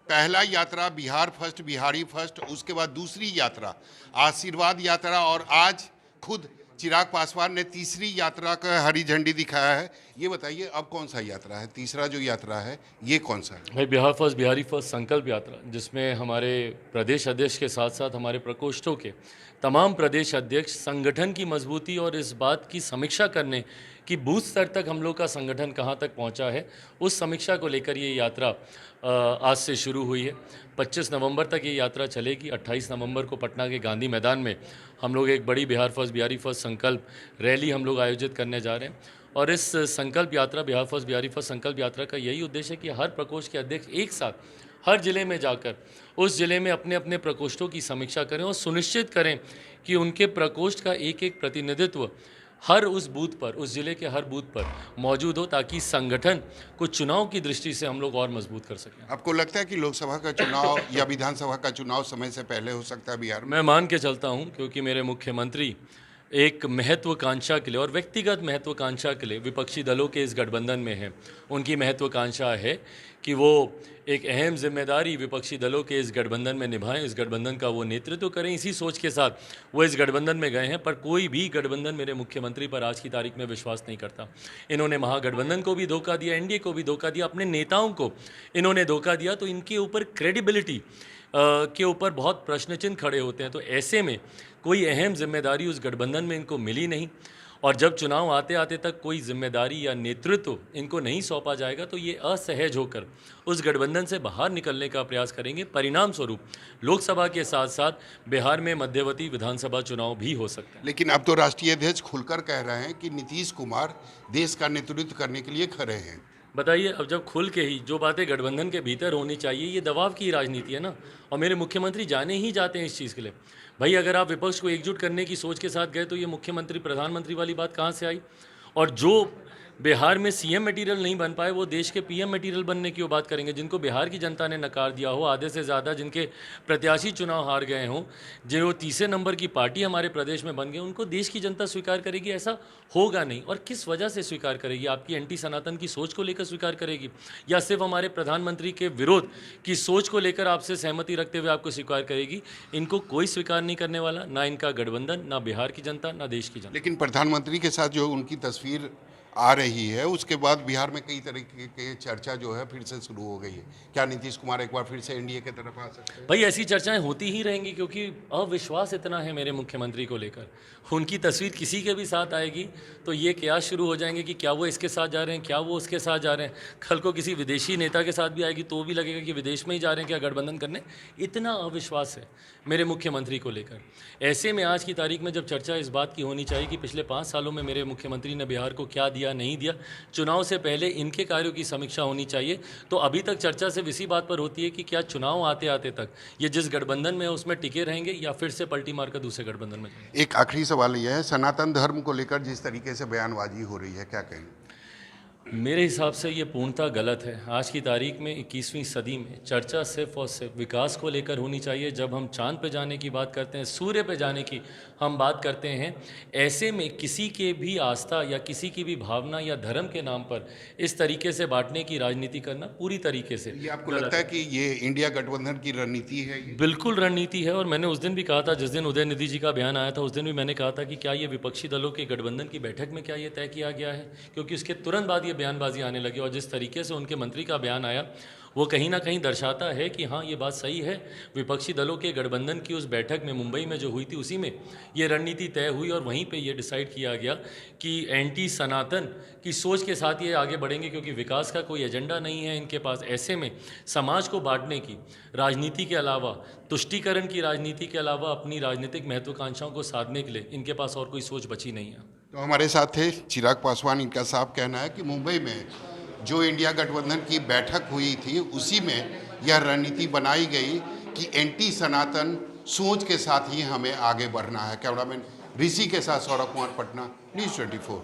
पहला यात्रा Bihar first, Bihari first, उसके बाद दूसरी यात्रा आशीर्वाद यात्रा, और आज खुद चिराग पासवान ने तीसरी यात्रा का हरी झंडी दिखाया है। ये बताइए अब कौन सा यात्रा है, तीसरा जो यात्रा है ये कौन सा है? भाई बिहार फर्स्ट बिहारी फर्स्ट संकल्प यात्रा, जिसमें हमारे प्रदेश अध्यक्ष के साथ साथ हमारे प्रकोष्ठों के तमाम प्रदेश अध्यक्ष संगठन की मजबूती और इस बात की समीक्षा करने कि बूथ स्तर तक हम लोग का संगठन कहां तक पहुंचा है, उस समीक्षा को लेकर ये यात्रा आज से शुरू हुई है। 25 नवंबर तक ये यात्रा चलेगी। 28 नवंबर को पटना के गांधी मैदान में हम लोग एक बड़ी बिहार फर्स्ट बिहारी फर्स्ट संकल्प रैली हम लोग आयोजित करने जा रहे हैं। और इस संकल्प यात्रा, बिहार फर्स्ट बिहारी फर्स्ट संकल्प यात्रा का यही उद्देश्य है कि हर प्रकोष्ठ के अध्यक्ष एक साथ हर जिले में जाकर उस जिले में अपने अपने प्रकोष्ठों की समीक्षा करें और सुनिश्चित करें कि उनके प्रकोष्ठ का एक एक प्रतिनिधित्व हर उस बूथ पर, उस जिले के हर बूथ पर मौजूद हो, ताकि संगठन को चुनाव की दृष्टि से हम लोग और मजबूत कर सकें। आपको लगता है कि लोकसभा का चुनाव या विधानसभा का चुनाव समय से पहले हो सकता है बिहार में? मैं मान के चलता हूं, क्योंकि मेरे मुख्यमंत्री एक महत्वाकांक्षा के लिए और व्यक्तिगत महत्वाकांक्षा के लिए विपक्षी दलों के इस गठबंधन में है। उनकी महत्वाकांक्षा है कि वो एक अहम जिम्मेदारी विपक्षी दलों के इस गठबंधन में निभाएं, इस गठबंधन का वो नेतृत्व करें। इसी सोच के साथ वो इस गठबंधन में गए हैं। पर कोई भी गठबंधन मेरे मुख्यमंत्री पर आज की तारीख में विश्वास नहीं करता। इन्होंने महागठबंधन को भी धोखा दिया, एनडीए को भी धोखा दिया, अपने नेताओं को इन्होंने धोखा दिया। तो इनके ऊपर क्रेडिबिलिटी के ऊपर बहुत प्रश्न चिन्ह खड़े होते हैं। तो ऐसे में कोई अहम जिम्मेदारी उस गठबंधन में इनको मिली नहीं, और जब चुनाव आते आते तक कोई जिम्मेदारी या नेतृत्व इनको नहीं सौंपा जाएगा तो ये असहज होकर उस गठबंधन से बाहर निकलने का प्रयास करेंगे। परिणाम स्वरूप लोकसभा के साथ साथ बिहार में मध्यवर्ती विधानसभा चुनाव भी हो सकते हैं। लेकिन अब तो राष्ट्रीय अध्यक्ष खुलकर कह रहे हैं कि नीतीश कुमार देश का नेतृत्व करने के लिए खड़े हैं। बताइए, अब जब खुल के ही जो बातें गठबंधन के भीतर होनी चाहिए, ये दबाव की राजनीति है ना। और मेरे मुख्यमंत्री जाने ही जाते हैं इस चीज़ के लिए। भाई अगर आप विपक्ष को एकजुट करने की सोच के साथ गए तो ये मुख्यमंत्री प्रधानमंत्री वाली बात कहाँ से आई? और जो बिहार में सीएम मटेरियल नहीं बन पाए वो देश के पीएम मटेरियल बनने की वो बात करेंगे। जिनको बिहार की जनता ने नकार दिया हो, आधे से ज़्यादा जिनके प्रत्याशी चुनाव हार गए हों, जो तीसरे नंबर की पार्टी हमारे प्रदेश में बन गए, उनको देश की जनता स्वीकार करेगी? ऐसा होगा नहीं। और किस वजह से स्वीकार करेगी? आपकी एंटी सनातन की सोच को लेकर स्वीकार करेगी, या सिर्फ हमारे प्रधानमंत्री के विरोध की सोच को लेकर आपसे सहमति रखते हुए आपको स्वीकार करेगी? इनको कोई स्वीकार नहीं करने वाला, ना इनका गठबंधन, ना बिहार की जनता, ना देश की जनता। लेकिन प्रधानमंत्री के साथ जो उनकी तस्वीर आ रही है उसके बाद बिहार में कई तरीके की चर्चा जो है फिर से शुरू हो गई है। क्या नीतीश कुमार एक बार फिर से एनडीए की तरफ आ सकते हैं? भाई ऐसी चर्चाएं होती ही रहेंगी, क्योंकि अविश्वास इतना है मेरे मुख्यमंत्री को लेकर। उनकी तस्वीर किसी के भी साथ आएगी तो ये कयास शुरू हो जाएंगे कि क्या वो इसके साथ जा रहे हैं, क्या वो उसके साथ जा रहे हैं। कल को किसी विदेशी नेता के साथ भी आएगी तो भी लगेगा कि विदेश में ही जा रहे हैं क्या गठबंधन करने। इतना अविश्वास है मेरे मुख्यमंत्री को लेकर। ऐसे में आज की तारीख में जब चर्चा इस बात की होनी चाहिए कि पिछले 5 सालों में मेरे मुख्यमंत्री ने बिहार को क्या दिया, नहीं दिया, चुनाव से पहले इनके कार्यों की समीक्षा होनी चाहिए। तो अभी तक चर्चा सिर्फ इसी बात पर होती है कि क्या चुनाव आते आते तक ये जिस गठबंधन में है उसमें टिके रहेंगे या फिर से पलटी मारकर दूसरे गठबंधन में जाएंगे। एक आखिरी सवाल यह है, सनातन धर्म को लेकर जिस तरीके से बयानबाजी हो रही है, क्या कहेंगे? मेरे हिसाब से ये पूर्णतः गलत है। आज की तारीख में 21वीं सदी में चर्चा सिर्फ और सिर्फ विकास को लेकर होनी चाहिए। जब हम चांद पे जाने की बात करते हैं, सूर्य पे जाने की हम बात करते हैं, ऐसे में किसी के भी आस्था या किसी की भी भावना या धर्म के नाम पर इस तरीके से बांटने की राजनीति करना पूरी तरीके से ये आपको लगता है कि ये इंडिया गठबंधन की रणनीति है? बिल्कुल रणनीति है। और मैंने उस दिन भी कहा था, जिस दिन उदयनिधि जी का बयान आया था, उस दिन भी मैंने कहा था कि क्या ये विपक्षी दलों के गठबंधन की बैठक में क्या ये तय किया गया है? क्योंकि उसके तुरंत बाद ये बयानबाजी आने लगी। और जिस तरीके से उनके मंत्री का बयान आया वो कहीं ना कहीं दर्शाता है कि हाँ, ये बात सही है। विपक्षी दलों के गठबंधन की उस बैठक में मुंबई में जो हुई थी, उसी में ये रणनीति तय हुई और वहीं पे ये डिसाइड किया गया कि एंटी सनातन की सोच के साथ ये आगे बढ़ेंगे, क्योंकि विकास का कोई एजेंडा नहीं है इनके पास। ऐसे में समाज को बांटने की राजनीति के अलावा, तुष्टीकरण की राजनीति के अलावा अपनी राजनीतिक महत्वाकांक्षाओं को साधने के लिए इनके पास और कोई सोच बची नहीं है। तो हमारे साथ थे चिराग पासवान। इनका साफ कहना है कि मुंबई में जो इंडिया गठबंधन की बैठक हुई थी उसी में यह रणनीति बनाई गई कि एंटी सनातन सोच के साथ ही हमें आगे बढ़ना है। कैमरामैन ऋषि के साथ सौरभ कुमार, पटना, न्यूज़ 24।